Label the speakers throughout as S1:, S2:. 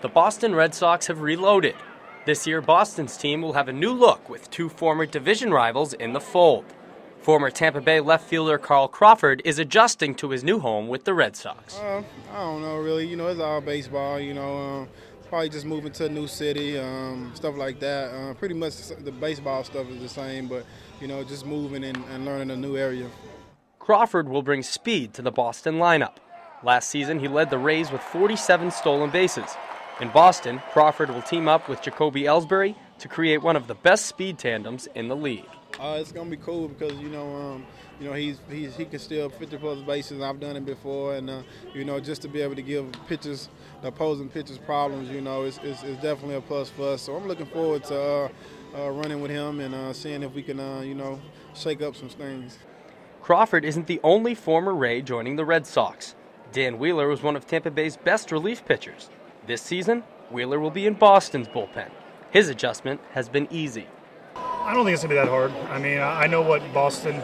S1: The Boston Red Sox have reloaded. This year, Boston's team will have a new look with two former division rivals in the fold. Former Tampa Bay left fielder Crawford is adjusting to his new home with the Red Sox.
S2: I don't know, really. It's all baseball, probably just moving to a new city, stuff like that. Pretty much the baseball stuff is the same, but, just moving and learning a new area.
S1: Crawford will bring speed to the Boston lineup. Last season, he led the Rays with 47 stolen bases. In Boston, Crawford will team up with Jacoby Ellsbury to create one of the best speed tandems in the league.
S2: It's gonna be cool because he can steal 50+ bases. I've done it before, and just to be able to give pitchers, the opposing pitchers, problems, it's definitely a plus for us. So I'm looking forward to running with him and seeing if we can shake up some things.
S1: Crawford isn't the only former Ray joining the Red Sox. Dan Wheeler was one of Tampa Bay's best relief pitchers. This season, Wheeler will be in Boston's bullpen. His adjustment has been easy.
S3: I don't think it's going to be that hard. I mean, I know what Boston,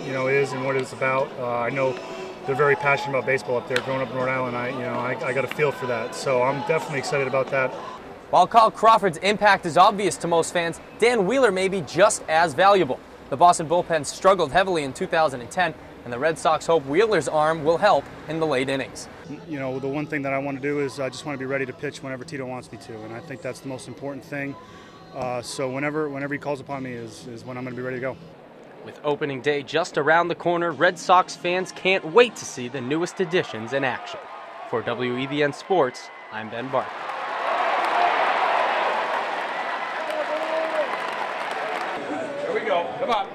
S3: is and what it's about. I know they're very passionate about baseball up there. Growing up in Rhode Island, I got a feel for that. So I'm definitely excited about that.
S4: While Kyle Crawford's impact is obvious to most fans, Dan Wheeler may be just as valuable. The Boston bullpen struggled heavily in 2010, and the Red Sox hope Wheeler's arm will help in the late innings.
S3: The one thing that I want to do is I just want to be ready to pitch whenever Tito wants me to, and I think that's the most important thing. So whenever he calls upon me is when I'm going to be ready to go.
S1: With opening day just around the corner, Red Sox fans can't wait to see the newest additions in action. For WEBN Sports, I'm Ben Barker.
S5: Here we go. Come on.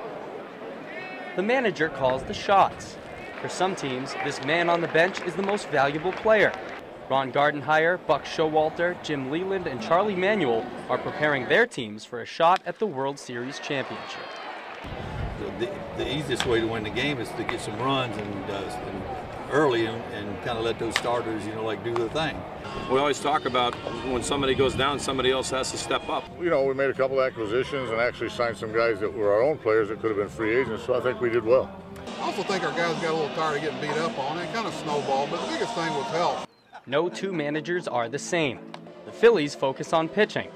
S1: The manager calls the shots. For some teams, this man on the bench is the most valuable player. Ron Gardenhire, Buck Showalter, Jim Leland, and Charlie Manuel are preparing their teams for a shot at the World Series championship.
S6: The easiest way to win the game is to get some runs and early and kind of let those starters, do their thing.
S5: We always talk about when somebody goes down, somebody else has to step up.
S7: We made a couple acquisitions and actually signed some guys that were our own players that could have been free agents, so I think we did well.
S8: I also think our guys got a little tired of getting beat up on. It kind of snowballed, but the biggest thing was health.
S1: No two managers are the same. The Phillies focus on pitching.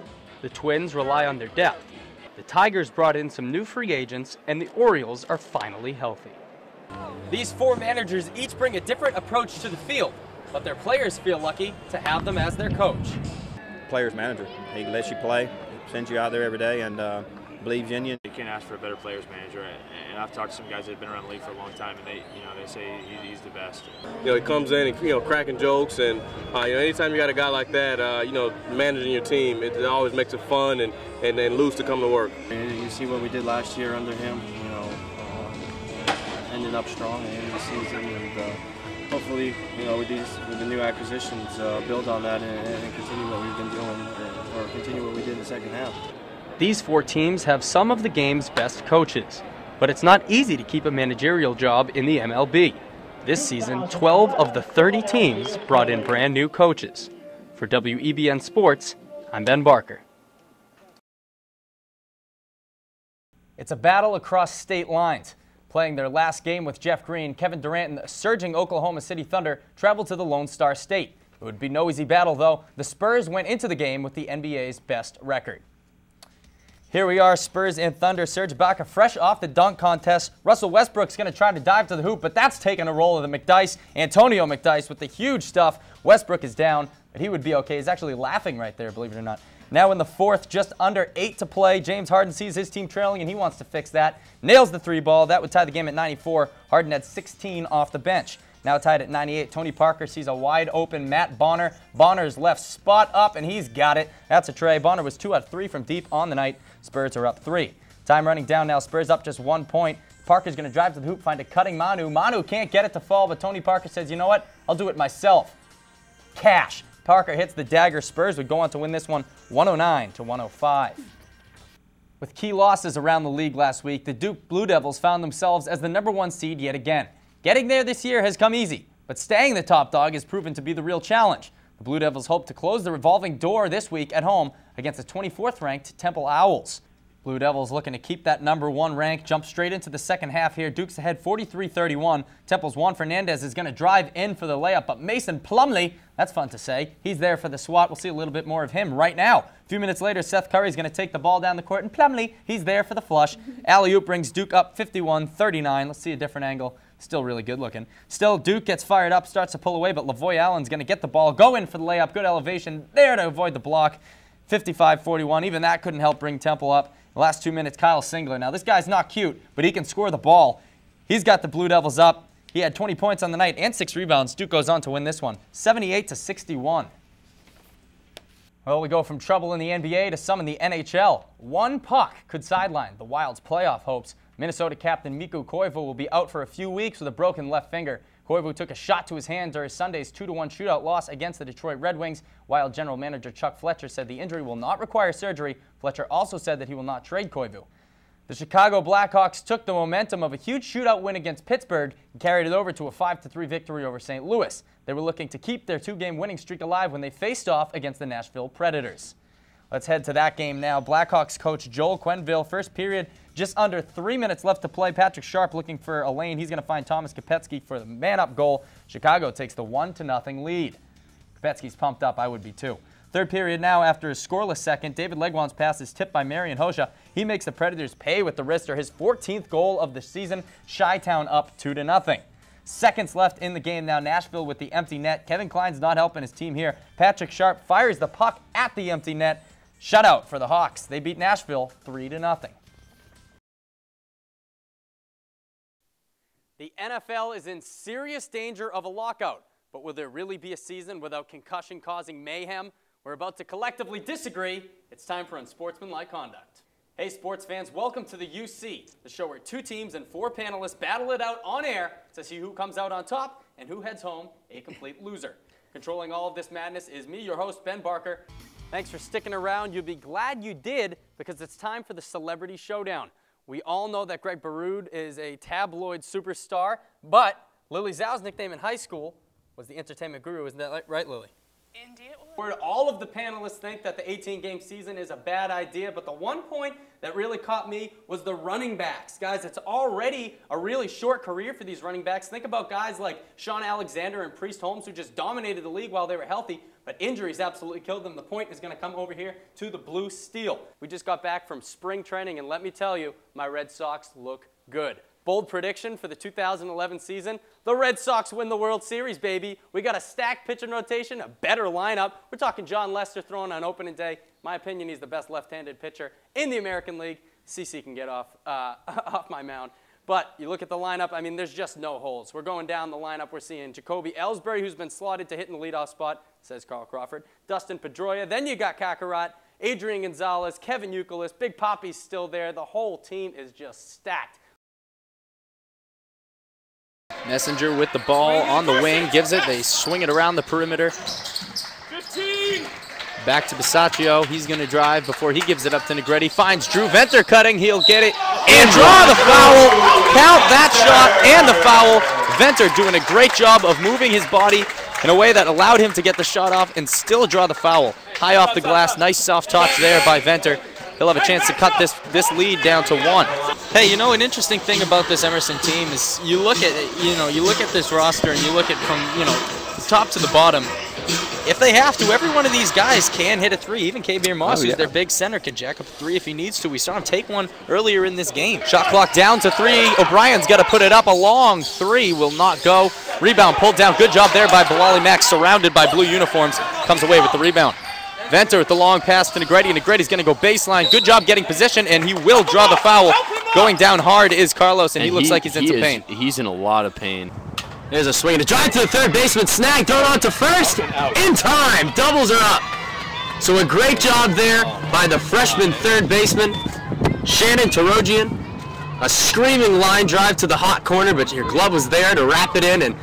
S1: The Twins rely on their depth. The Tigers brought in some new free agents, and the Orioles are finally healthy.
S4: These four managers each bring a different approach to the field, but their players feel lucky to have them as their coach.
S9: Player's manager. He lets you play, sends you out there every day, and believes in you.
S10: You can't ask for a better player's manager, and I've talked to some guys that have been around the league for a long time, and they say he's the best.
S11: He comes in and cracking jokes, and anytime you got a guy like that, managing your team, it always makes it fun and loose to come to work.
S12: And you see what we did last year under him, ended up strong at the end of the season, and hopefully, with the new acquisitions, build on that and continue what we've been doing, or continue what we did in the second half.
S1: These four teams have some of the game's best coaches, but it's not easy to keep a managerial job in the MLB. This season, 12 of the 30 teams brought in brand new coaches. For WEBN Sports, I'm Ben Barker.
S4: It's a battle across state lines. Playing their last game with Jeff Green, Kevin Durant and the surging Oklahoma City Thunder traveled to the Lone Star State. It would be no easy battle, though. The Spurs went into the game with the NBA's best record. Here we are, Spurs and Thunder. Serge Ibaka fresh off the dunk contest. Russell Westbrook's going to try to dive to the hoop, but that's taking a roll of the McDyess. Antonio McDyess with the huge stuff. Westbrook is down, but he would be okay. He's actually laughing right there, believe it or not. Now in the fourth, just under 8 to play. James Harden sees his team trailing, and he wants to fix that. Nails the 3-ball. That would tie the game at 94. Harden had 16 off the bench. Now tied at 98, Tony Parker sees a wide-open Matt Bonner. Bonner's left spot up, and he's got it. That's a tray. Bonner was 2 out of 3 from deep on the night. Spurs are up 3. Time running down now. Spurs up just 1 point. Parker's going to drive to the hoop, find a cutting Manu. Manu can't get it to fall, but Tony Parker says, you know what? I'll do it myself. Cash. Parker hits the dagger. Spurs would go on to win this one 109-105. With key losses around the league last week, the Duke Blue Devils found themselves as the #1 seed yet again. Getting there this year has come easy, but staying the top dog has proven to be the real challenge. The Blue Devils hope to close the revolving door this week at home against the 24th-ranked Temple Owls. Blue Devils looking to keep that #1 rank, jump straight into the second half here. Duke's ahead 43-31. Temple's Juan Fernandez is going to drive in for the layup, but Mason Plumlee, that's fun to say, he's there for the swat. We'll see a little bit more of him right now. A few minutes later, Seth Curry's going to take the ball down the court, and Plumlee, he's there for the flush. Alley-oop brings Duke up 51-39. Let's see a different angle. Still really good looking. Still, Duke gets fired up, starts to pull away, but Lavoy Allen's going to get the ball, go in for the layup, good elevation there to avoid the block. 55-41. Even that couldn't help bring Temple up. The last 2 minutes, Kyle Singler. Now, this guy's not cute, but he can score the ball. He's got the Blue Devils up. He had 20 points on the night and 6 rebounds. Duke goes on to win this one, 78-61. Well, we go from trouble in the NBA to some in the NHL. One puck could sideline the Wild's playoff hopes. Minnesota captain Mikko Koivu will be out for a few weeks with a broken left finger. Koivu took a shot to his hand during Sunday's 2-1 shootout loss against the Detroit Red Wings. Wild general manager Chuck Fletcher said the injury will not require surgery. Fletcher also said that he will not trade Koivu. The Chicago Blackhawks took the momentum of a huge shootout win against Pittsburgh and carried it over to a 5-3 victory over St. Louis. They were looking to keep their 2-game winning streak alive when they faced off against the Nashville Predators. Let's head to that game now. Blackhawks coach Joel Quenneville, first period, just under 3 minutes left to play. Patrick Sharp looking for a lane. He's going to find Thomas Kopetsky for the man-up goal. Chicago takes the 1-0 lead. Kopetsky's pumped up. I would be too. Third period now, after a scoreless second, David Legwand's pass is tipped by Marian Hoxha. He makes the Predators pay with the wrister, his 14th goal of the season. Chi-Town up 2-0. Seconds left in the game now. Nashville with the empty net. Kevin Klein's not helping his team here. Patrick Sharp fires the puck at the empty net. Shutout for the Hawks. They beat Nashville 3-0. The NFL is in serious danger of a lockout, but will there really be a season without concussion-causing mayhem? We're about to collectively disagree. It's time for unsportsmanlike conduct. Hey sports fans, welcome to the UC, the show where 2 teams and 4 panelists battle it out on air to see who comes out on top and who heads home a complete loser. Controlling all of this madness is me, your host, Ben Barker. Thanks for sticking around. You'll be glad you did, because it's time for the Celebrity Showdown. We all know that Greg Baroud is a tabloid superstar, but Lily Zhao's nickname in high school was the entertainment guru. Isn't that right, Lily?
S13: Indeed.
S4: All of the panelists think that the 18-game season is a bad idea, but the one point that really caught me was the running backs. Guys, it's already a really short career for these running backs. Think about guys like Sean Alexander and Priest Holmes, who just dominated the league while they were healthy, but injuries absolutely killed them. The point is going to come over here to the Blue Steel. We just got back from spring training, and let me tell you, my Red Sox look good. Bold prediction for the 2011 season, the Red Sox win the World Series, baby. We got a stacked pitching rotation, a better lineup. We're talking John Lester throwing on opening day. My opinion, he's the best left-handed pitcher in the American League. CC can get off my mound. But you look at the lineup, I mean, there's just no holes. We're going down the lineup. We're seeing Jacoby Ellsbury, who's been slotted to hit in the leadoff spot, says Carl Crawford. Dustin Pedroia. Then you got Kakarot, Adrian Gonzalez, Kevin Youkilis. Big Poppy's still there. The whole team is just stacked.
S14: Messenger with the ball on the wing, gives it. They swing it around the perimeter.
S13: 15.
S14: Back to Bisaccio. He's going to drive before he gives it up to Negretti. Finds Drew Venter cutting. He'll get it and draw the foul. Count that shot and the foul. Venter doing a great job of moving his body in a way that allowed him to get the shot off and still draw the foul. High off the glass. Nice soft touch there by Venter. He'll have a chance to cut this lead down to 1. Hey, you know, an interesting thing about this Emerson team is you look at this roster and you look at from, top to the bottom. If they have to, every one of these guys can hit a 3. Even Kabir Moss, who's their big center, can jack up a 3 if he needs to. We saw him take one earlier in this game. Shot clock down to 3. O'Brien's got to put it up. A long 3 will not go. Rebound pulled down. Good job there by Bilali Mack, surrounded by blue uniforms. Comes away with the rebound. Venter with the long pass to Negretti. Negretti's going to go baseline. Good job getting position, and he will draw the foul. Going down hard is Carlos, and he looks like he's in some pain.
S15: He's in a lot of pain.
S16: There's a swing and a drive to the third baseman. Snag, thrown on to first. In time. Doubles are up. So a great job there by the freshman third baseman, Shannon Tarogian. A screaming line drive to the hot corner, but your glove was there to wrap it in and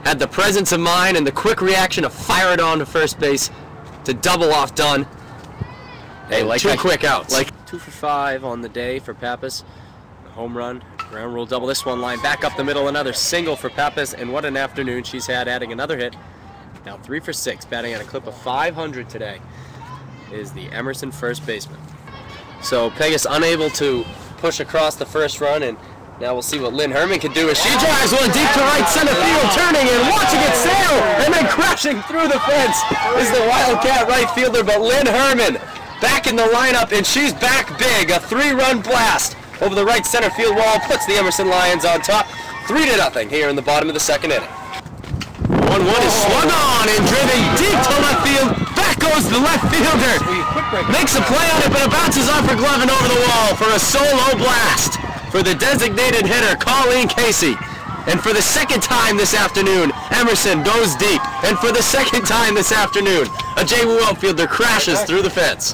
S16: had the presence of mind and the quick reaction to fire it on to first base to double off Dunn.
S15: Hey, like
S16: 2 quick outs.
S15: Like 2 for 5 on the day for Pappas. A home run, ground rule double. This one line back up the middle, another single for Pappas, and what an afternoon she's had, adding another hit. Now 3 for 6, batting at a clip of 500 today is the Emerson first baseman. So Pegasus unable to push across the first run, and now we'll see what Lynn Herman can do as she drives one deep to right center field, turning and watching it sail, and then crashing through the fence is the Wildcat right fielder, but Lynn Herman back in the lineup, and she's back big. A 3-run blast over the right center field wall puts the Emerson Lions on top, 3-0 here in the bottom of the second inning. 1-1 is swung on and driven deep to left field. Back goes the left fielder. Makes a play on it, but it bounces off her glove and over the wall for a solo blast for the designated hitter, Colleen Casey. And for the second time this afternoon, Emerson goes deep. And for the second time this afternoon, a J. Wu outfielder crashes through the fence.